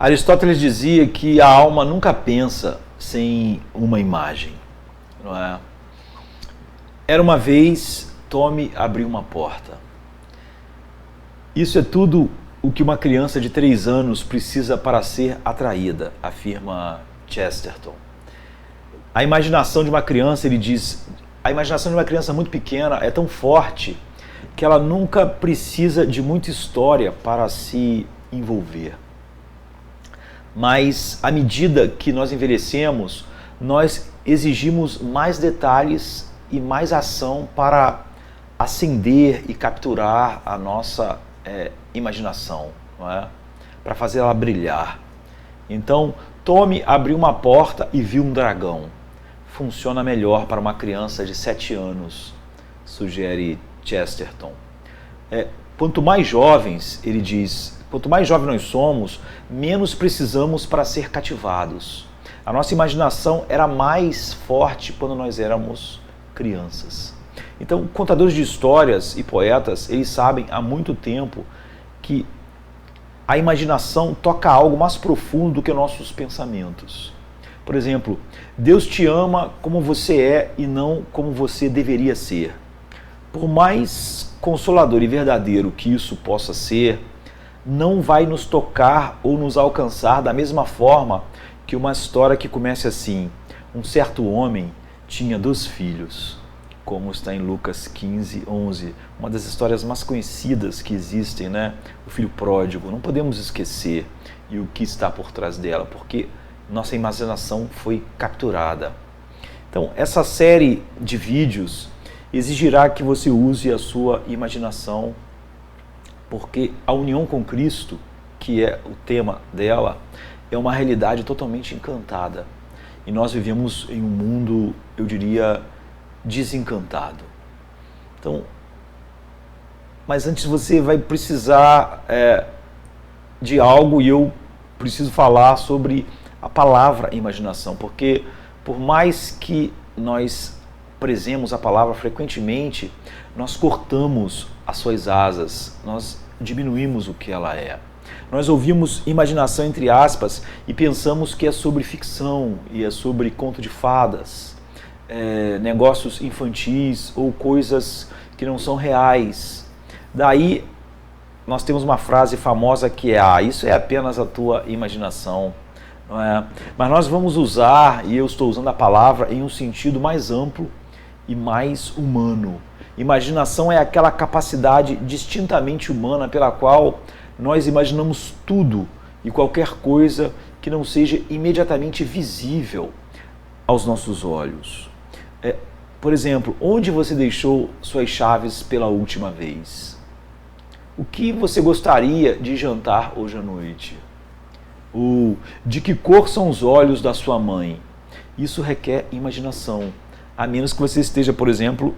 Aristóteles dizia que a alma nunca pensa sem uma imagem, não é? Era uma vez, Tommy abriu uma porta. Isso é tudo o que uma criança de 3 anos precisa para ser atraída, afirma Chesterton. A imaginação de uma criança, ele diz, a imaginação de uma criança muito pequena é tão forte que ela nunca precisa de muita história para se envolver. Mas à medida que nós envelhecemos, nós exigimos mais detalhes e mais ação para acender e capturar a nossa imaginação, não é? Para fazer ela brilhar. Então, Tommy abriu uma porta e viu um dragão. Funciona melhor para uma criança de 7 anos, sugere Chesterton. Quanto mais jovens, ele diz, quanto mais jovens nós somos, menos precisamos para ser cativados. A nossa imaginação era mais forte quando nós éramos crianças. Então, contadores de histórias e poetas, eles sabem há muito tempo que a imaginação toca algo mais profundo do que nossos pensamentos. Por exemplo, Deus te ama como você é e não como você deveria ser. Por mais consolador e verdadeiro que isso possa ser, não vai nos tocar ou nos alcançar da mesma forma que uma história que comece assim: um certo homem tinha 2 filhos, como está em Lucas 15, 11, uma das histórias mais conhecidas que existem, né? O filho pródigo, não podemos esquecer e o que está por trás dela, porque nossa imaginação foi capturada. Então, essa série de vídeos exigirá que você use a sua imaginação, porque a união com Cristo, que é o tema dela, é uma realidade totalmente encantada. E nós vivemos em um mundo, eu diria, desencantado. Então, mas antes você vai precisar de algo, e eu preciso falar sobre a palavra imaginação, porque por mais que nós prezemos a palavra frequentemente, nós cortamos as suas asas, nós diminuímos o que ela é. Nós ouvimos imaginação entre aspas e pensamos que é sobre ficção e é sobre conto de fadas, negócios infantis ou coisas que não são reais. Daí nós temos uma frase famosa que é: isso é apenas a tua imaginação. Não é? Mas nós vamos usar, e eu estou usando a palavra em um sentido mais amplo e mais humano. Imaginação é aquela capacidade distintamente humana pela qual nós imaginamos tudo e qualquer coisa que não seja imediatamente visível aos nossos olhos. Por exemplo, onde você deixou suas chaves pela última vez? O que você gostaria de jantar hoje à noite? Ou de que cor são os olhos da sua mãe? Isso requer imaginação, a menos que você esteja, por exemplo,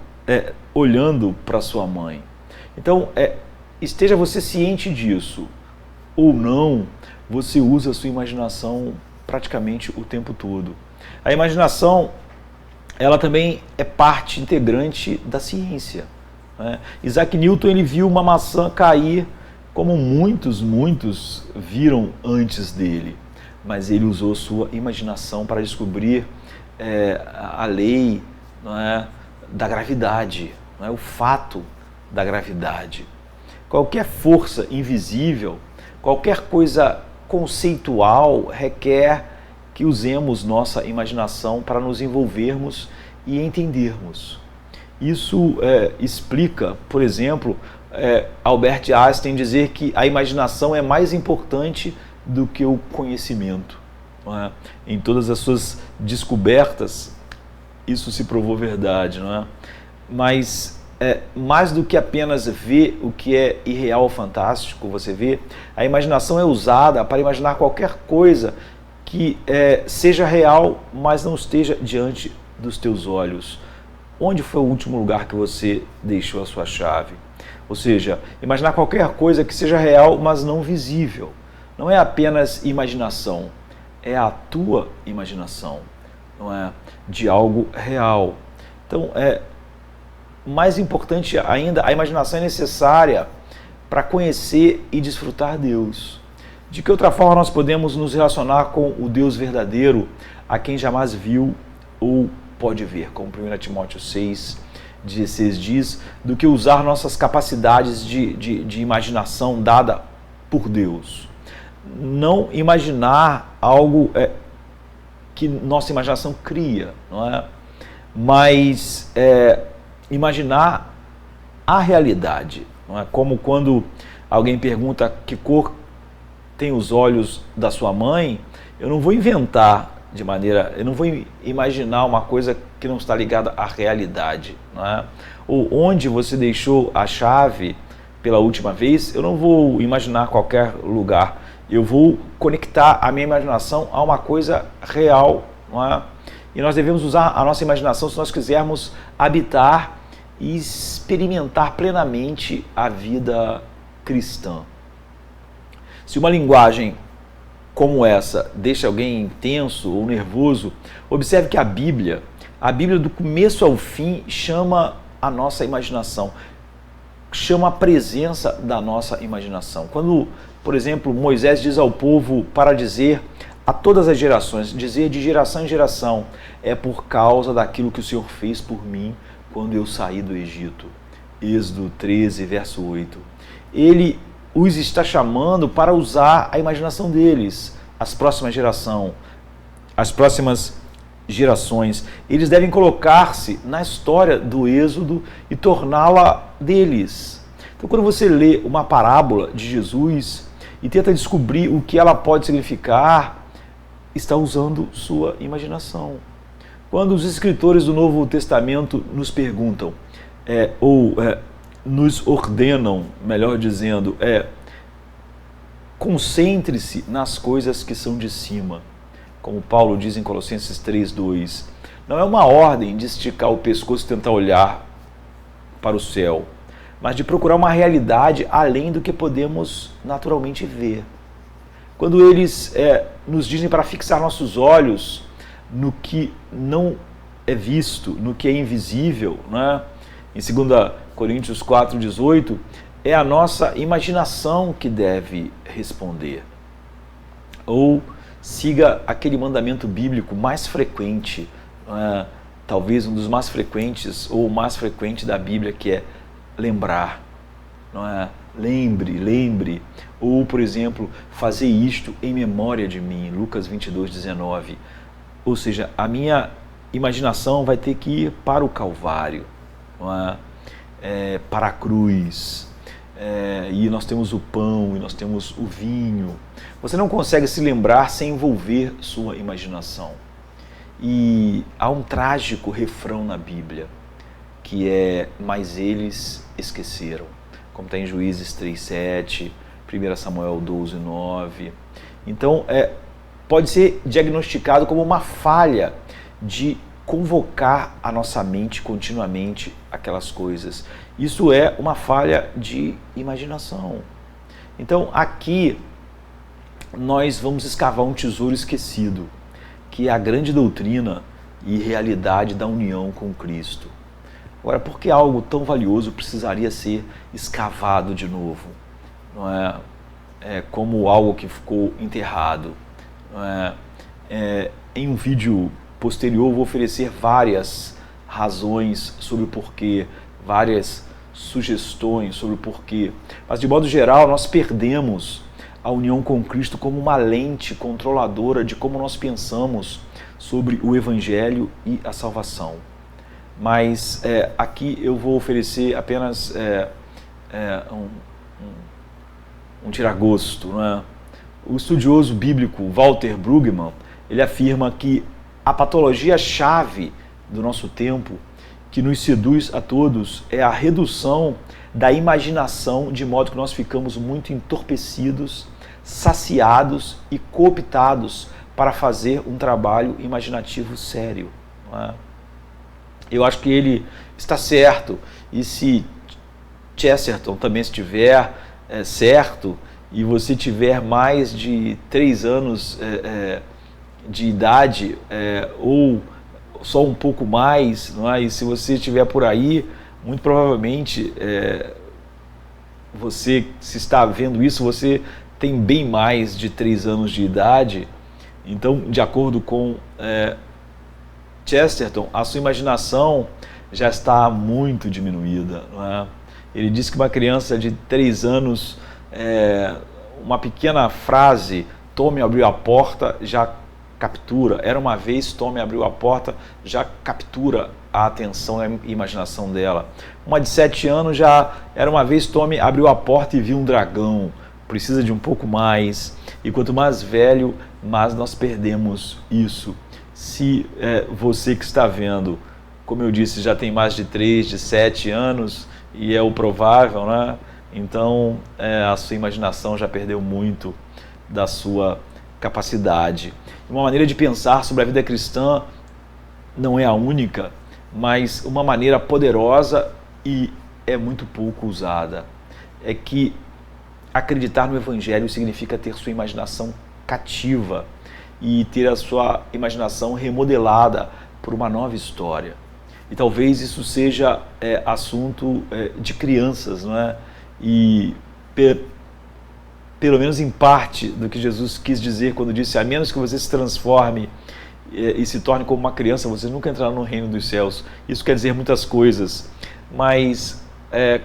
olhando para sua mãe. Então, esteja você ciente disso, ou não, você usa a sua imaginação praticamente o tempo todo. A imaginação, ela também é parte integrante da ciência, né? Isaac Newton, ele viu uma maçã cair como muitos viram antes dele, mas ele usou sua imaginação para descobrir a lei, não é, da gravidade, não é, o fato da gravidade. Qualquer força invisível, qualquer coisa conceitual requer que usemos nossa imaginação para nos envolvermos e entendermos. Isso explica, por exemplo, Albert Einstein dizer que a imaginação é mais importante do que o conhecimento. Não é? Em todas as suas descobertas, isso se provou verdade. Não é? Mas mais do que apenas ver o que é irreal ou fantástico, você vê, a imaginação é usada para imaginar qualquer coisa que seja real, mas não esteja diante dos teus olhos. Onde foi o último lugar que você deixou a sua chave? Ou seja, imaginar qualquer coisa que seja real, mas não visível. Não é apenas imaginação, é a tua imaginação, não é? De algo real. Então, mais importante ainda, a imaginação é necessária para conhecer e desfrutar Deus. De que outra forma nós podemos nos relacionar com o Deus verdadeiro, a quem jamais viu ou pode ver, como 1 Timóteo 6,16 diz, do que usar nossas capacidades de imaginação dada por Deus. Não imaginar algo que nossa imaginação cria, não é? Mas imaginar a realidade, não é? Como quando alguém pergunta que cor tem os olhos da sua mãe, eu não vou inventar eu não vou imaginar uma coisa que não está ligada à realidade, não é? Ou onde você deixou a chave pela última vez, eu não vou imaginar qualquer lugar, eu vou conectar a minha imaginação a uma coisa real, não é? E nós devemos usar a nossa imaginação se nós quisermos habitar e experimentar plenamente a vida cristã. Se uma linguagem como essa deixa alguém tenso ou nervoso, observe que a Bíblia do começo ao fim chama a nossa imaginação, chama a presença da nossa imaginação. Quando, por exemplo, Moisés diz ao povo para dizer a todas as gerações, dizer de geração em geração, é por causa daquilo que o Senhor fez por mim quando eu saí do Egito. Êxodo 13, verso 8. Ele os está chamando para usar a imaginação deles, as próximas gerações. Eles devem colocar-se na história do Êxodo e torná-la deles. Então, quando você lê uma parábola de Jesus e tenta descobrir o que ela pode significar, está usando sua imaginação. Quando os escritores do Novo Testamento nos perguntam, nos ordenam, melhor dizendo, concentre-se nas coisas que são de cima, como Paulo diz em Colossenses 3:2. Não é uma ordem de esticar o pescoço e tentar olhar para o céu, mas de procurar uma realidade além do que podemos naturalmente ver. Quando eles nos dizem para fixar nossos olhos no que não é visto, no que é invisível, né? Em 2 Coríntios 4:18, é a nossa imaginação que deve responder. Ou siga aquele mandamento bíblico mais frequente, talvez um dos mais frequentes ou o mais frequente da Bíblia, que é lembrar. Não é? Lembre. Ou, por exemplo, fazer isto em memória de mim, Lucas 22:19. Ou seja, a minha imaginação vai ter que ir para o Calvário, não é? Para a cruz, e nós temos o pão, e nós temos o vinho. Você não consegue se lembrar sem envolver sua imaginação. E há um trágico refrão na Bíblia, que é: mas eles esqueceram, como está em Juízes 3:7, 1 Samuel 12:9. Então, pode ser diagnosticado como uma falha de convocar a nossa mente continuamente aquelas coisas. Isso é uma falha de imaginação. Então, aqui nós vamos escavar um tesouro esquecido, que é a grande doutrina e realidade da união com Cristo. Agora, por que algo tão valioso precisaria ser escavado de novo? Não é como algo que ficou enterrado. Não é? Em um vídeo posterior eu vou oferecer várias razões sobre o porquê, várias sugestões sobre o porquê. Mas, de modo geral, nós perdemos a união com Cristo como uma lente controladora de como nós pensamos sobre o Evangelho e a salvação. Mas aqui eu vou oferecer apenas um tiragosto, não é? O estudioso bíblico Walter Brueggemann, ele afirma que a patologia-chave do nosso tempo, que nos seduz a todos, é a redução da imaginação, de modo que nós ficamos muito entorpecidos, saciados e cooptados para fazer um trabalho imaginativo sério. Não é? Eu acho que ele está certo, e se Chesterton também estiver certo, e você tiver mais de 3 anos de idade, ou só um pouco mais, não é? E se você estiver por aí, muito provavelmente você, se está vendo isso, você tem bem mais de 3 anos de idade. Então, de acordo com Chesterton, a sua imaginação já está muito diminuída, não é? Ele diz que uma criança de 3 anos, uma pequena frase, tome abriu a porta, já captura. Era uma vez, tome abriu a porta, já captura a atenção e a imaginação dela. Uma de 7 anos já era uma vez, tome abriu a porta e viu um dragão. Precisa de um pouco mais. E quanto mais velho, mais nós perdemos isso. Se você que está vendo, como eu disse, já tem mais de 3, de 7 anos, e é o provável, né? Então a sua imaginação já perdeu muito da sua capacidade. Uma maneira de pensar sobre a vida cristã não é a única, mas uma maneira poderosa e é muito pouco usada. É que acreditar no Evangelho significa ter sua imaginação cativa e ter a sua imaginação remodelada por uma nova história. E talvez isso seja assunto de crianças, não é? E pelo menos em parte do que Jesus quis dizer quando disse: a menos que você se transforme e se torne como uma criança, você nunca entrará no reino dos céus. Isso quer dizer muitas coisas, mas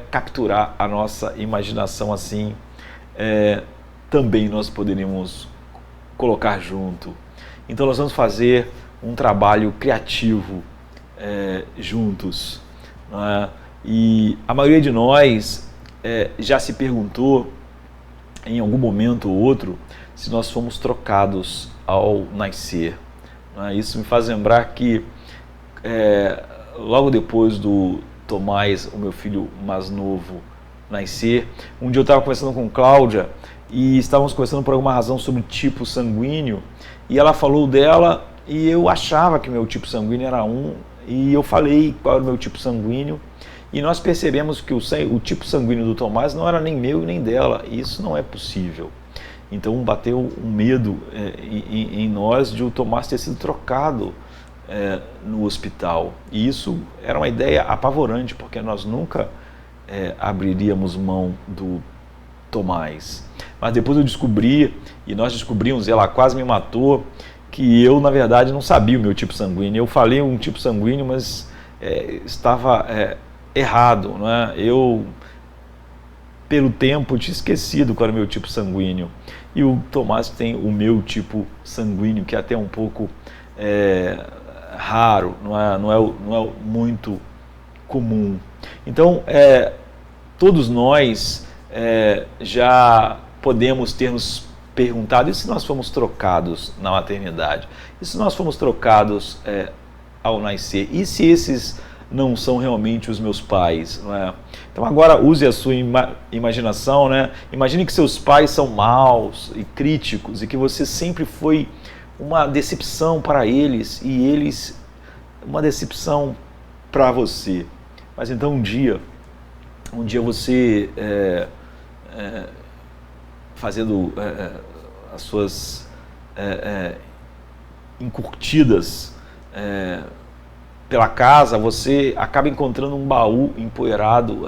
capturar a nossa imaginação assim, também nós poderíamos colocar junto. Então nós vamos fazer um trabalho criativo juntos, não é? E a maioria de nós já se perguntou em algum momento ou outro se nós fomos trocados ao nascer, não é? Isso me faz lembrar que logo depois do Tomás, o meu filho mais novo, nascer, um dia eu estava conversando com Cláudia e estávamos conversando por alguma razão sobre tipo sanguíneo, e ela falou dela e eu achava que meu tipo sanguíneo era 1, e eu falei qual era o meu tipo sanguíneo, e nós percebemos que o tipo sanguíneo do Tomás não era nem meu e nem dela, e isso não é possível. Então bateu um medo em nós de o Tomás ter sido trocado no hospital, e isso era uma ideia apavorante, porque nós nunca abriríamos mão do Tomás. Mas depois eu descobri, e nós descobrimos, ela quase me matou, que eu na verdade não sabia o meu tipo sanguíneo. Eu falei um tipo sanguíneo, mas estava errado, não é? Eu, pelo tempo, tinha esquecido qual era o meu tipo sanguíneo. E o Tomás tem o meu tipo sanguíneo, que é até um pouco raro, não é muito comum. Então, todos nós já podemos ter nos perguntado: e se nós fomos trocados na maternidade? E se nós fomos trocados ao nascer? E se esses não são realmente os meus pais? Não é? Então agora use a sua imaginação, né? Imagine que seus pais são maus e críticos e que você sempre foi uma decepção para eles e eles uma decepção para você. Mas então um dia você fazendo as suas encurtidas pela casa, você acaba encontrando um baú empoeirado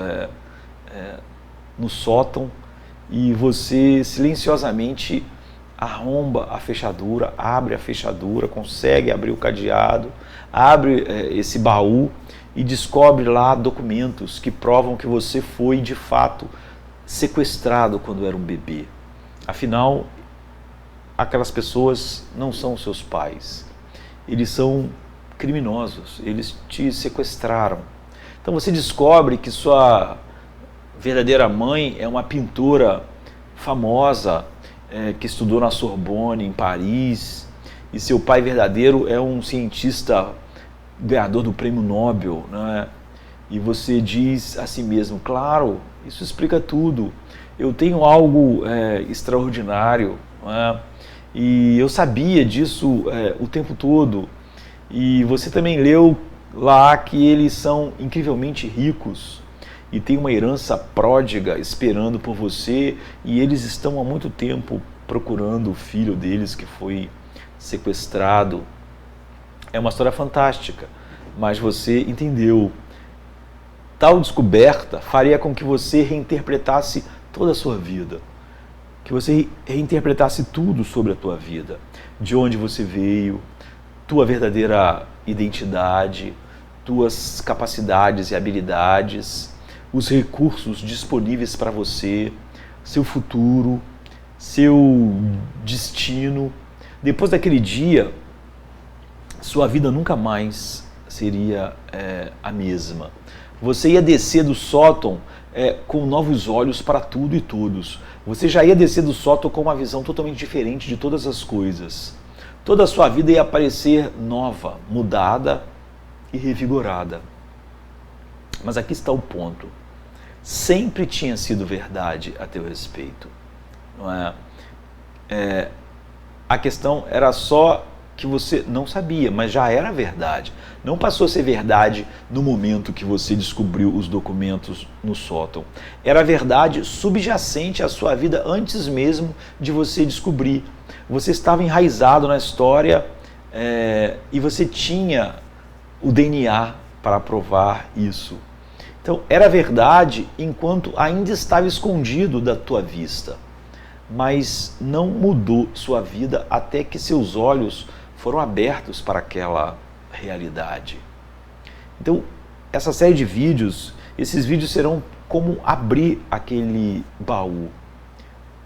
no sótão, e você silenciosamente arromba a fechadura, abre a fechadura, consegue abrir o cadeado, abre esse baú e descobre lá documentos que provam que você foi de fato sequestrado quando era um bebê. Afinal, aquelas pessoas não são seus pais, eles são criminosos, eles te sequestraram. Então você descobre que sua verdadeira mãe é uma pintora famosa, que estudou na Sorbonne, em Paris, e seu pai verdadeiro é um cientista ganhador do prêmio Nobel, né? E você diz a si mesmo: claro, isso explica tudo, eu tenho algo extraordinário, né? E eu sabia disso o tempo todo. E você também leu lá que eles são incrivelmente ricos e tem uma herança pródiga esperando por você, e eles estão há muito tempo procurando o filho deles que foi sequestrado. É uma história fantástica, mas você entendeu. Tal descoberta faria com que você reinterpretasse toda a sua vida, que você reinterpretasse tudo sobre a tua vida, de onde você veio, tua verdadeira identidade, tuas capacidades e habilidades, os recursos disponíveis para você, seu futuro, seu destino. Depois daquele dia, sua vida nunca mais seria a mesma. Você ia descer do sótão com novos olhos para tudo e todos. Você já ia descer do sótão com uma visão totalmente diferente de todas as coisas. Toda a sua vida ia aparecer nova, mudada e revigorada. Mas aqui está o ponto. Sempre tinha sido verdade a teu respeito. Não é? A questão era só que você não sabia, mas já era verdade. Não passou a ser verdade no momento que você descobriu os documentos no sótão. Era verdade subjacente à sua vida antes mesmo de você descobrir. Você estava enraizado na história e você tinha o DNA para provar isso. Então, era verdade enquanto ainda estava escondido da tua vista, mas não mudou sua vida até que seus olhos foram abertos para aquela realidade. Então, essa série de vídeos, esses vídeos serão como abrir aquele baú.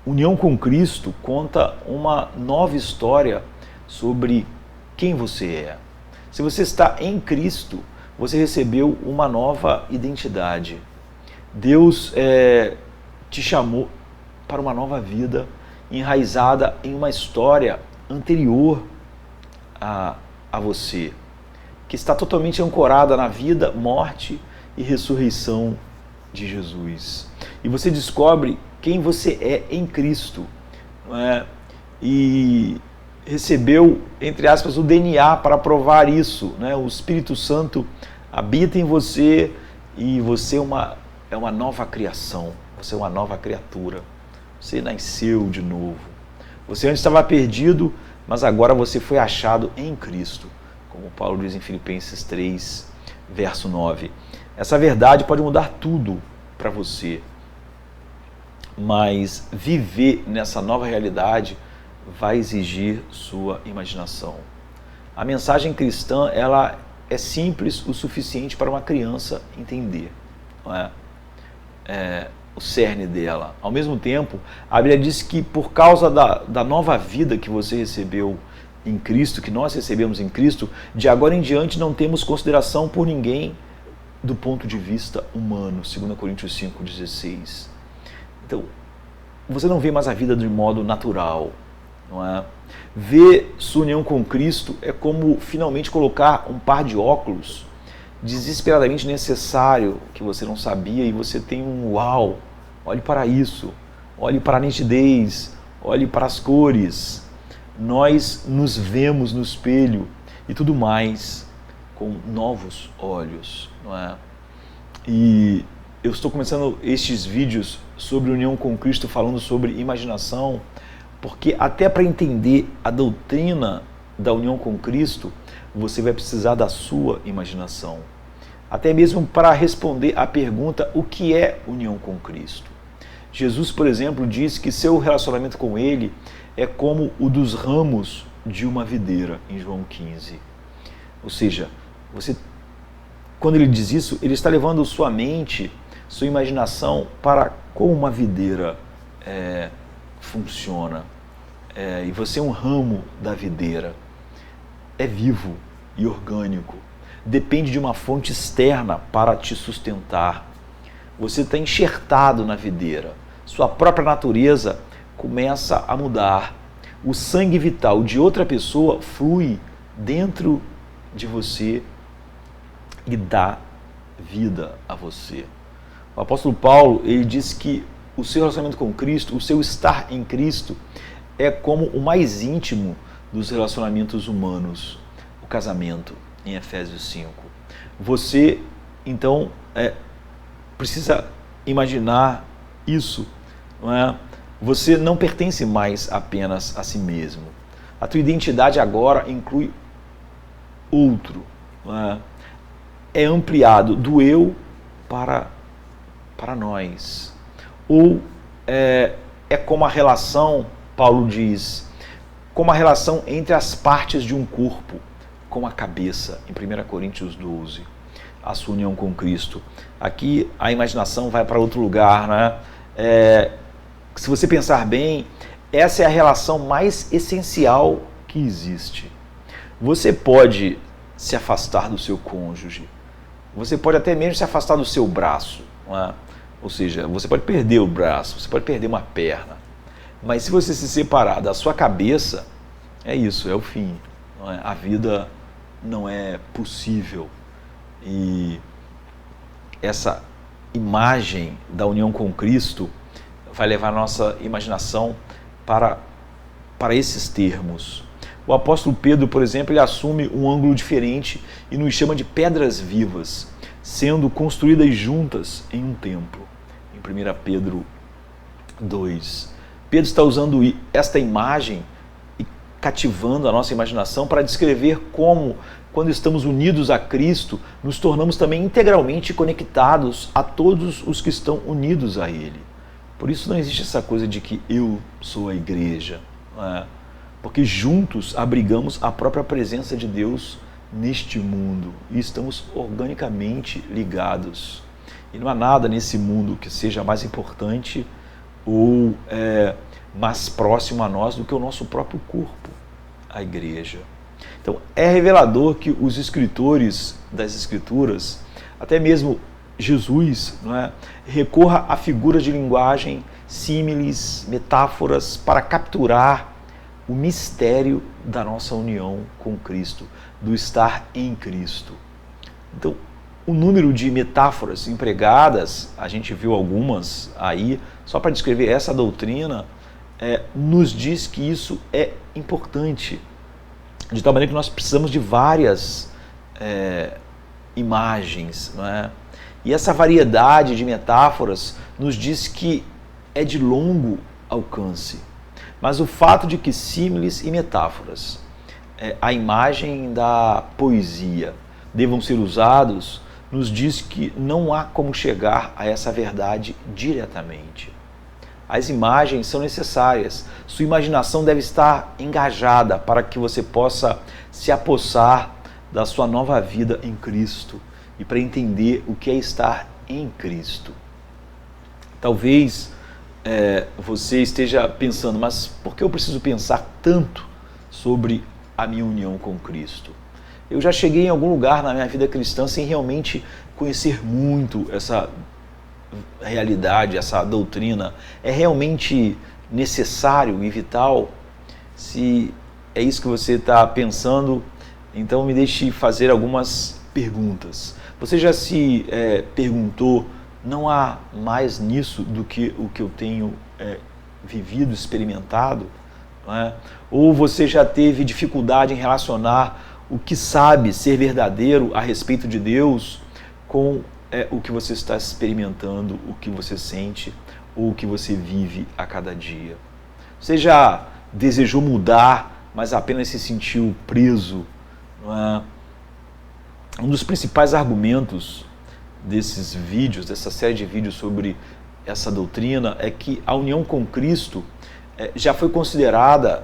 União com Cristo conta uma nova história sobre quem você é. Se você está em Cristo, você recebeu uma nova identidade. Deus te chamou para uma nova vida enraizada em uma história anterior a você, que está totalmente ancorada na vida, morte e ressurreição de Jesus. E você descobre quem você é em Cristo, não é? E recebeu, entre aspas, o DNA para provar isso, né? O Espírito Santo habita em você e você é uma nova criação, você é uma nova criatura, você nasceu de novo. Você antes estava perdido, mas agora você foi achado em Cristo, como Paulo diz em Filipenses 3, verso 9. Essa verdade pode mudar tudo para você, mas viver nessa nova realidade vai exigir sua imaginação. A mensagem cristã, ela é simples o suficiente para uma criança entender, não é? O cerne dela. Ao mesmo tempo, a Bíblia diz que por causa da nova vida que você recebeu em Cristo, que nós recebemos em Cristo, de agora em diante não temos consideração por ninguém do ponto de vista humano, 2 Coríntios 5,16. Então, você não vê mais a vida de modo natural, não é? Ver sua união com Cristo é como finalmente colocar um par de óculos desesperadamente necessário que você não sabia e você tem um uau, olhe para isso, olhe para a nitidez, olhe para as cores. Nós nos vemos no espelho e tudo mais com novos olhos, não é? E eu estou começando estes vídeos sobre união com Cristo falando sobre imaginação, porque até para entender a doutrina da união com Cristo, você vai precisar da sua imaginação. Até mesmo para responder à pergunta, o que é união com Cristo? Jesus, por exemplo, diz que seu relacionamento com Ele é como o dos ramos de uma videira, em João 15. Ou seja, quando ele diz isso, ele está levando sua mente, sua imaginação para como uma videira funciona. E você é um ramo da videira. É vivo e orgânico. Depende de uma fonte externa para te sustentar. Você está enxertado na videira. Sua própria natureza começa a mudar. O sangue vital de outra pessoa flui dentro de você e dá vida a você. O apóstolo Paulo, ele diz que o seu relacionamento com Cristo, o seu estar em Cristo, é como o mais íntimo dos relacionamentos humanos, o casamento, em Efésios 5. Você, então, precisa imaginar isso, não é? Você não pertence mais apenas a si mesmo. A tua identidade agora inclui outro, não é? É ampliado do eu para nós. Ou é é como a relação, Paulo diz, como a relação entre as partes de um corpo, com a cabeça, em 1 Coríntios 12, a sua união com Cristo. Aqui a imaginação vai para outro lugar, né? Se você pensar bem, essa é a relação mais essencial que existe. Você pode se afastar do seu cônjuge, você pode até mesmo se afastar do seu braço, não é? Ou seja, você pode perder o braço, você pode perder uma perna, mas se você se separar da sua cabeça, é isso, é o fim, não é? A vida não é possível. E essa imagem da união com Cristo vai levar a nossa imaginação para esses termos. O apóstolo Pedro, por exemplo, ele assume um ângulo diferente e nos chama de pedras vivas, sendo construídas juntas em um templo. Em 1 Pedro 2. Pedro está usando esta imagem e cativando a nossa imaginação para descrever como, quando estamos unidos a Cristo, nos tornamos também integralmente conectados a todos os que estão unidos a Ele. Por isso não existe essa coisa de que eu sou a igreja, não é? Porque juntos abrigamos a própria presença de Deus neste mundo e estamos organicamente ligados. E não há nada nesse mundo que seja mais importante ou mais próximo a nós do que o nosso próprio corpo, a igreja. Então é revelador que os escritores das Escrituras, até mesmo Jesus, não é, recorra a figuras de linguagem, símiles, metáforas para capturar o mistério da nossa união com Cristo, do estar em Cristo. Então, o número de metáforas empregadas, a gente viu algumas aí, só para descrever essa doutrina, nos diz que isso é importante, de tal maneira que nós precisamos de várias imagens, não é? E essa variedade de metáforas nos diz que é de longo alcance. Mas o fato de que símiles e metáforas, a imagem da poesia, devam ser usados, nos diz que não há como chegar a essa verdade diretamente. As imagens são necessárias, sua imaginação deve estar engajada para que você possa se apossar da sua nova vida em Cristo e para entender o que é estar em Cristo. Talvez você esteja pensando, mas por que eu preciso pensar tanto sobre a minha união com Cristo? Eu já cheguei em algum lugar na minha vida cristã sem realmente conhecer muito essa realidade, essa doutrina. É realmente necessário e vital? Se é isso que você está pensando, então me deixe fazer algumas perguntas. Você já se perguntou, não há mais nisso do que o que eu tenho vivido, experimentado? Não é? Ou você já teve dificuldade em relacionar o que sabe ser verdadeiro a respeito de Deus com o que você está experimentando, o que você sente ou o que você vive a cada dia? Você já desejou mudar, mas apenas se sentiu preso? Não é? Um dos principais argumentos desses vídeos, dessa série de vídeos sobre essa doutrina, é que a união com Cristo já foi considerada,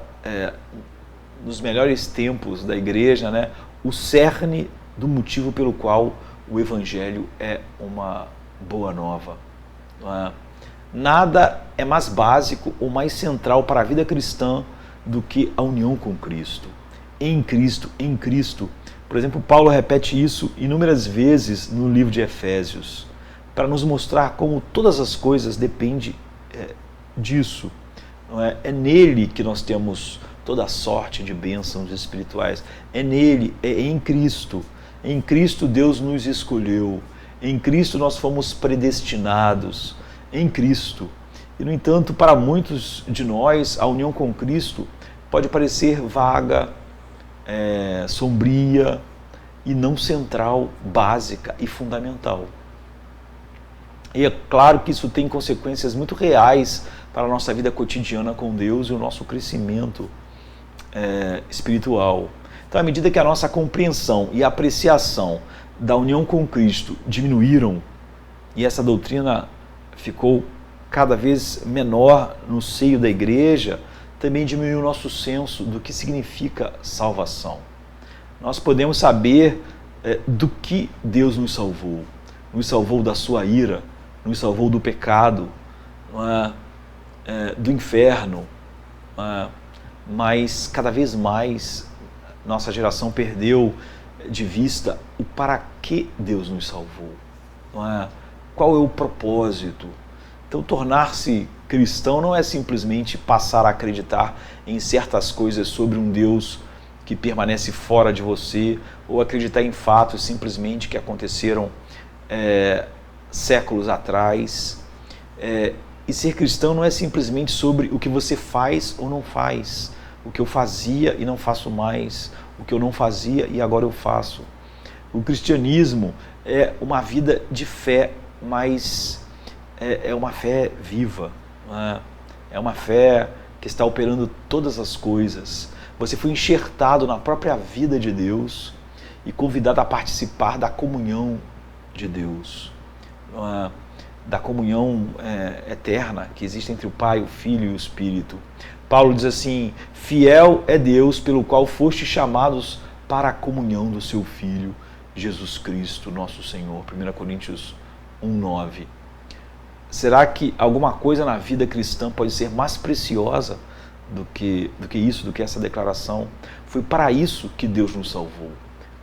nos melhores tempos da igreja, né, o cerne do motivo pelo qual o Evangelho é uma boa nova. Não é? Nada é mais básico ou mais central para a vida cristã do que a união com Cristo. Em Cristo, em Cristo. Por exemplo, Paulo repete isso inúmeras vezes no livro de Efésios, para nos mostrar como todas as coisas dependem disso. Não é? É nele que nós temos toda a sorte de bênçãos espirituais. É nele, é em Cristo. Em Cristo Deus nos escolheu. Em Cristo nós fomos predestinados. Em Cristo. E, no entanto, para muitos de nós, a união com Cristo pode parecer vaga, sombria e não central, básica e fundamental. E é claro que isso tem consequências muito reais para a nossa vida cotidiana com Deus e o nosso crescimento espiritual. Então, à medida que a nossa compreensão e apreciação da união com Cristo diminuíram e essa doutrina ficou cada vez menor no seio da igreja, também diminui o nosso senso do que significa salvação. Nós podemos saber do que Deus nos salvou da sua ira, nos salvou do pecado, do inferno, mas cada vez mais nossa geração perdeu de vista o para que Deus nos salvou, qual é o propósito. Então, tornar-se cristão não é simplesmente passar a acreditar em certas coisas sobre um Deus que permanece fora de você, ou acreditar em fatos simplesmente que aconteceram séculos atrás. E ser cristão não é simplesmente sobre o que você faz ou não faz, o que eu fazia e não faço mais, o que eu não fazia e agora eu faço. O cristianismo é uma vida de fé, mas é uma fé viva, é uma fé que está operando todas as coisas. Você foi enxertado na própria vida de Deus e convidado a participar da comunhão de Deus, da comunhão eterna que existe entre o Pai, o Filho e o Espírito. Paulo diz assim: fiel é Deus pelo qual foste chamados para a comunhão do seu Filho, Jesus Cristo, nosso Senhor. 1 Coríntios 1:9. Será que alguma coisa na vida cristã pode ser mais preciosa do que isso, do que essa declaração? Foi para isso que Deus nos salvou.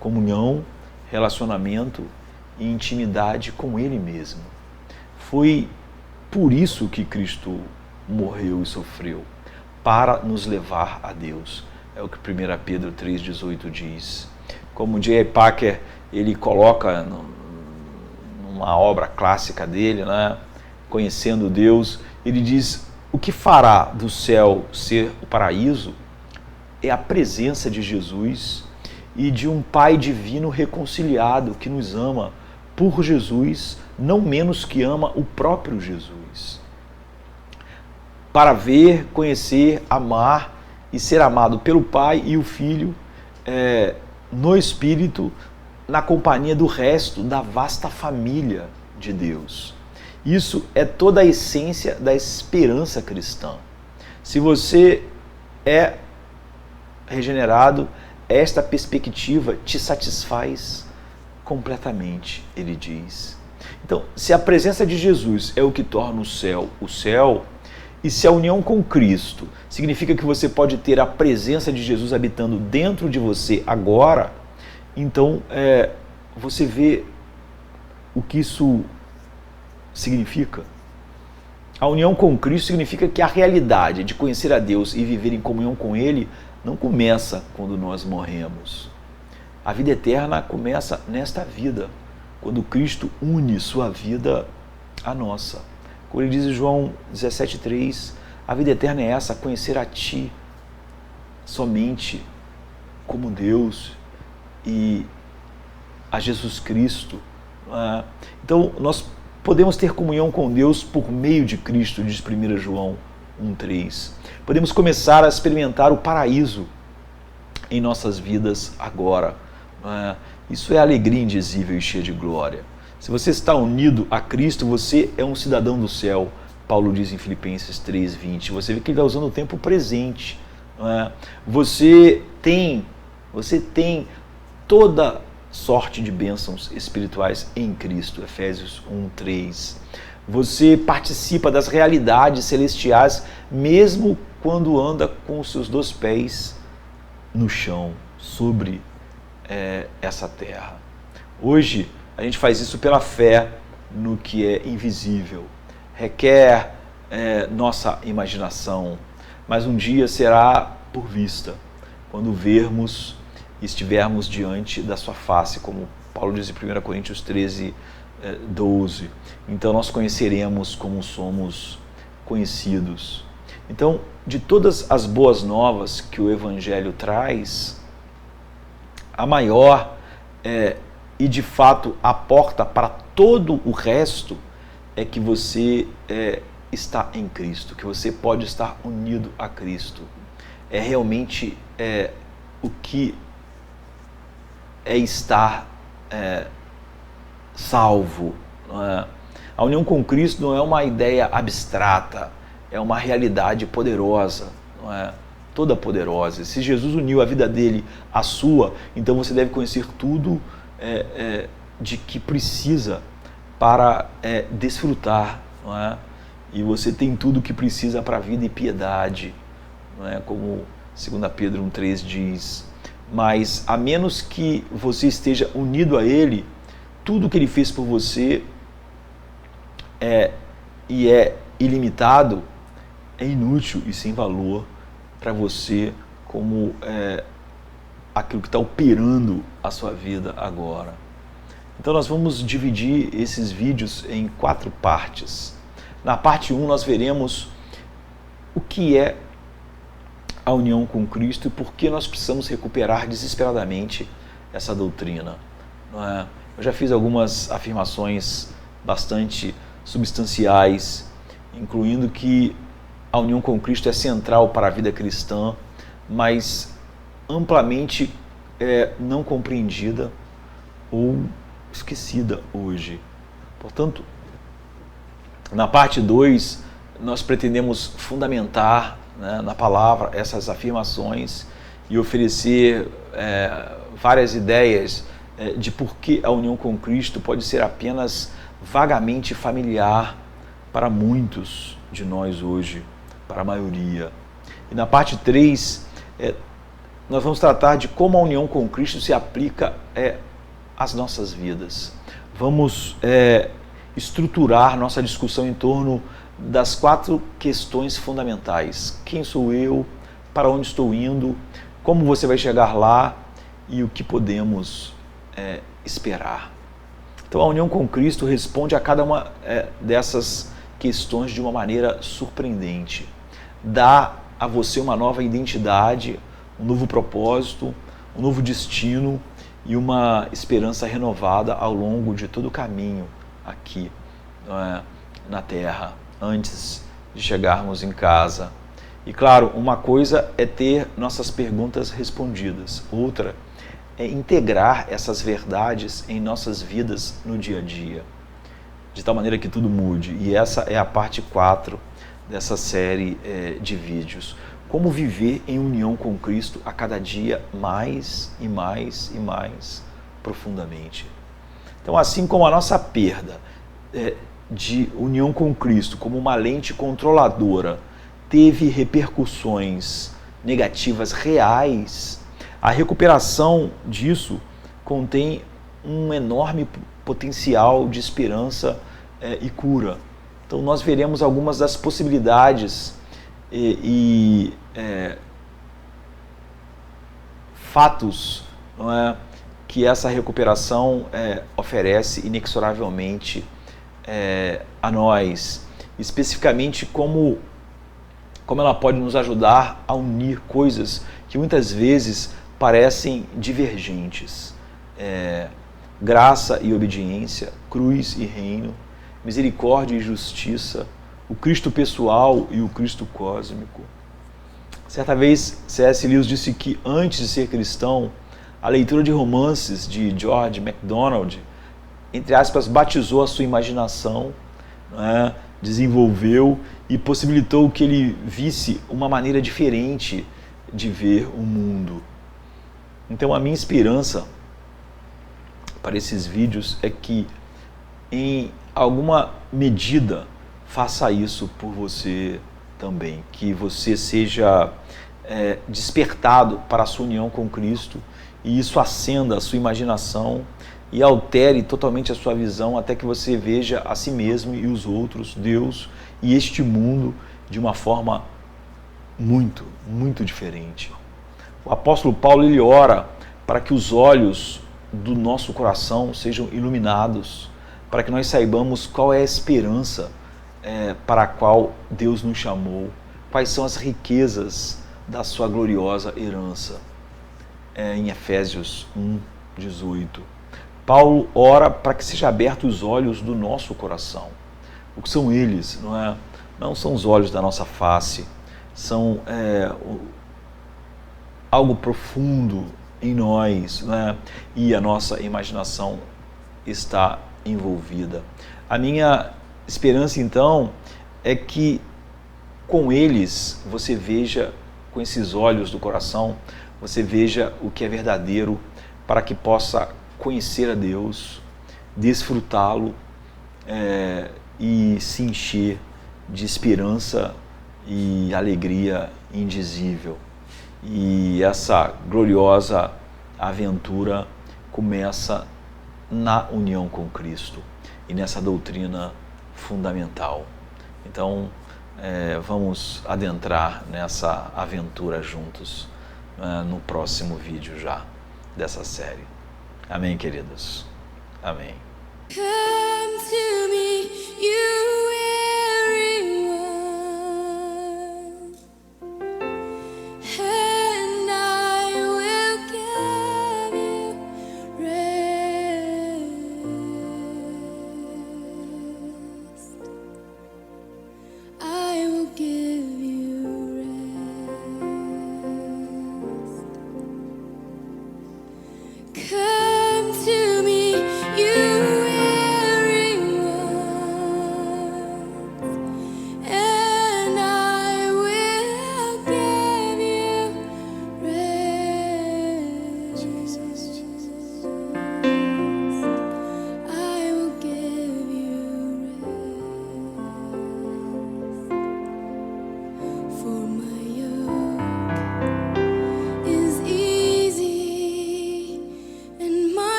Comunhão, relacionamento e intimidade com Ele mesmo. Foi por isso que Cristo morreu e sofreu, para nos levar a Deus. É o que 1 Pedro 3,18 diz. Como J.I. Packer ele coloca numa obra clássica dele, Conhecendo Deus, ele diz: o que fará do céu ser o paraíso é a presença de Jesus e de um Pai divino reconciliado que nos ama por Jesus, não menos que ama o próprio Jesus. Para ver, conhecer, amar e ser amado pelo Pai e o Filho no Espírito, na companhia do resto da vasta família de Deus. Isso é toda a essência da esperança cristã. Se você é regenerado, esta perspectiva te satisfaz completamente, ele diz. Então, se a presença de Jesus é o que torna o céu, e se a união com Cristo significa que você pode ter a presença de Jesus habitando dentro de você agora, então você vê o que isso significa. A união com Cristo significa que a realidade de conhecer a Deus e viver em comunhão com Ele não começa quando nós morremos. A vida eterna começa nesta vida, quando Cristo une sua vida à nossa. Como ele diz em João 17,3, a vida eterna é essa, conhecer a Ti somente como Deus e a Jesus Cristo. Então, nós podemos ter comunhão com Deus por meio de Cristo, diz 1 João 1,3. Podemos começar a experimentar o paraíso em nossas vidas agora. Isso é alegria indizível e cheia de glória. Se você está unido a Cristo, você é um cidadão do céu. Paulo diz em Filipenses 3,20. Você vê que ele está usando o tempo presente. Você tem toda sorte de bênçãos espirituais em Cristo, Efésios 1:3. Você participa das realidades celestiais, mesmo quando anda com os seus 2 pés no chão, sobre essa terra. Hoje, a gente faz isso pela fé no que é invisível. Requer nossa imaginação, mas um dia será por vista, quando vermos e estivermos diante da sua face, como Paulo diz em 1 Coríntios 13:12. Então nós conheceremos como somos conhecidos. Então, de todas as boas novas que o Evangelho traz, a maior e de fato a porta para todo o resto é que você está em Cristo, que você pode estar unido a Cristo. É realmente o que é estar salvo. A união com Cristo não é uma ideia abstrata, é uma realidade poderosa, não é? Toda poderosa. Se Jesus uniu a vida dele à sua, então você deve conhecer tudo de que precisa para desfrutar, não é? E você tem tudo o que precisa para a vida e piedade, não é? Como 2 Pedro 1,3 diz. Mas a menos que você esteja unido a Ele, tudo que Ele fez por você é ilimitado, é inútil e sem valor para você como aquilo que está operando a sua vida agora. Então nós vamos dividir esses vídeos em 4 partes. Na parte 1 nós veremos o que é a união com Cristo e por que nós precisamos recuperar desesperadamente essa doutrina. Não é? Eu já fiz algumas afirmações bastante substanciais, incluindo que a união com Cristo é central para a vida cristã, mas amplamente não compreendida ou esquecida hoje. Portanto, na parte 2, nós pretendemos fundamentar, né, na palavra essas afirmações e oferecer várias ideias de por que a união com Cristo pode ser apenas vagamente familiar para muitos de nós hoje, para a maioria. E na parte 3, nós vamos tratar de como a união com Cristo se aplica às nossas vidas. Vamos estruturar nossa discussão em torno das 4 questões fundamentais. Quem sou eu? Para onde estou indo? Como você vai chegar lá? E o que podemos esperar? Então a união com Cristo responde a cada uma dessas questões de uma maneira surpreendente. Dá a você uma nova identidade, um novo propósito, um novo destino e uma esperança renovada ao longo de todo o caminho aqui na Terra, antes de chegarmos em casa. E claro, uma coisa é ter nossas perguntas respondidas, outra é integrar essas verdades em nossas vidas no dia a dia, de tal maneira que tudo mude. E essa é a parte 4 dessa série de vídeos. Como viver em união com Cristo a cada dia mais e mais e mais profundamente. Então, assim como a nossa perda de união com Cristo como uma lente controladora teve repercussões negativas reais, a recuperação disso contém um enorme potencial de esperança e cura. Então nós veremos algumas das possibilidades e fatos, não é, que essa recuperação oferece inexoravelmente a nós, especificamente como ela pode nos ajudar a unir coisas que muitas vezes parecem divergentes. Graça e obediência, cruz e reino, misericórdia e justiça, o Cristo pessoal e o Cristo cósmico. Certa vez, C.S. Lewis disse que antes de ser cristão, a leitura de romances de George MacDonald, entre aspas, batizou a sua imaginação, né, desenvolveu e possibilitou que ele visse uma maneira diferente de ver o mundo. Então a minha esperança para esses vídeos é que, em alguma medida, faça isso por você também, que você seja despertado para a sua união com Cristo e isso acenda a sua imaginação e altere totalmente a sua visão até que você veja a si mesmo e os outros, Deus e este mundo de uma forma muito, muito diferente. O apóstolo Paulo, ele ora para que os olhos do nosso coração sejam iluminados, para que nós saibamos qual é a esperança para a qual Deus nos chamou, quais são as riquezas da sua gloriosa herança. Em Efésios 1:18. Paulo ora para que seja abertos os olhos do nosso coração. O que são eles? Não são os olhos da nossa face, são algo profundo em nós, e a nossa imaginação está envolvida. A minha esperança, então, é que com eles você veja, com esses olhos do coração, você veja o que é verdadeiro, para que possa conhecer a Deus, desfrutá-lo e se encher de esperança e alegria indizível. E essa gloriosa aventura começa na união com Cristo e nessa doutrina fundamental. Então, vamos adentrar nessa aventura juntos no próximo vídeo já dessa série. Amém, queridos? Amém. Come to me, you